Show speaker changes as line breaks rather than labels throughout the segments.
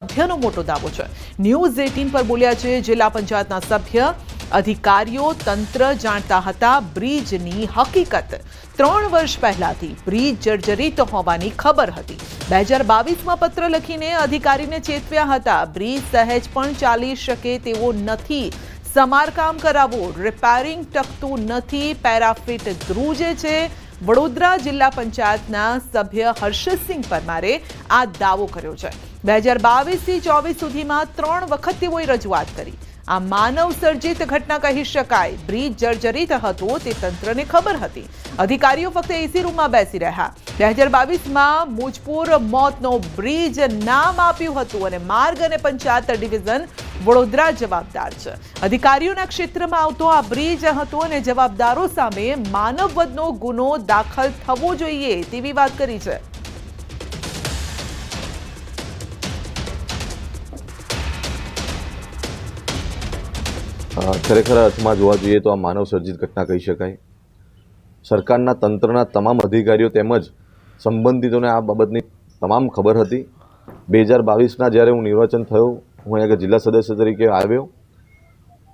સભ્યનો મોટો દાવો છે। ન્યૂઝ 18 પર બોલ્યા છે જિલ્લા પંચાયતના સભ્ય। અધિકારીઓ તંત્ર જાણતા હતા બ્રિજની હકીકત। 3 વર્ષ પહેલાથી બ્રિજ જર્જરિત હોવાની ખબર હતી। 2022માં પત્ર લખીને અધિકારીને ચેતવ્યા હતા બ્રિજ સહેજ પણ ચાલી શકે તેવો નથી। સમારકામ કરાવો, રિપેરિંગ ટકતું નથી, પેરાફિટ ધ્રુજે છે। વડોદરા જિલ્લા પંચાયતના સભ્ય હર્ષદસિંહ પરમારે આ દાવો કર્યો છે। 2022થી 24 સુધીમાં 3 વખત તેઓએ રજૂઆત કરી। આ માનવ સર્જિત ઘટના કહી શકાય। બ્રિજ જર્જરિત હતો તે તંત્રને ખબર હતી। અધિકારીઓ ફક્ત એસી રૂમમાં બેસી રહ્યા। 2022માં મુજપુર મોતનો બ્રિજ નામ આપ્યું હતું અને માર્ગ અને પંચાયત ડિવિઝન વડોદરા જવાબદાર છે। અધિકારીઓના ક્ષેત્રમાં આવતો આ બ્રિજ હતો અને જવાબદારો સામે માનવવધનો ગુનો દાખલ થવો જોઈએ તેવી વાત કરી છે।
ખરેખર અર્થમાં જોવા જોઈએ તો આ માનવ સર્જિત ઘટના કહી શકાય। સરકારના તંત્રના તમામ અધિકારીઓ તેમજ સંબંધિતોને આ બાબતની તમામ ખબર હતી। 2022ના જ્યારે હું નિર્વાચન થયો, હું અહીંયા જિલ્લા સદસ્ય તરીકે આવ્યો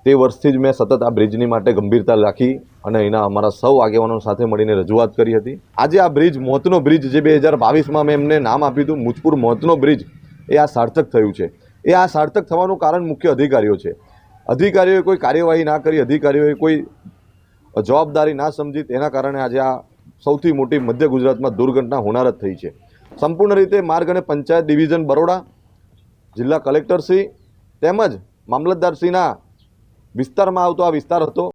તે વર્ષથી જ મેં સતત આ બ્રિજની માટે ગંભીરતા રાખી અને એના અમારા સૌ આગેવાનો સાથે મળીને રજૂઆત કરી હતી। આજે આ બ્રિજ મોતનો બ્રિજ જે 2022માં મેં એમને નામ આપ્યું હતું મુજપુર મોતનો બ્રિજ, એ આ સાર્થક થયું છે। એ આ સાર્થક થવાનું કારણ મુખ્ય અધિકારીઓ છે। અધિકારીઓએ કોઈ કાર્યવાહી ના કરી, અધિકારીઓએ કોઈ જવાબદારી ના સમજી, તેના કારણે આજે આ સૌથી મોટી મધ્ય ગુજરાતમાં દુર્ઘટના હોનારત થઈ છે। સંપૂર્ણ રીતે માર્ગ અને પંચાયત ડિવિઝન બરોડા, જિલ્લા કલેક્ટરશ્રી તેમજ મામલતદારશ્રીના વિસ્તારમાં આવતો આ વિસ્તાર હતો।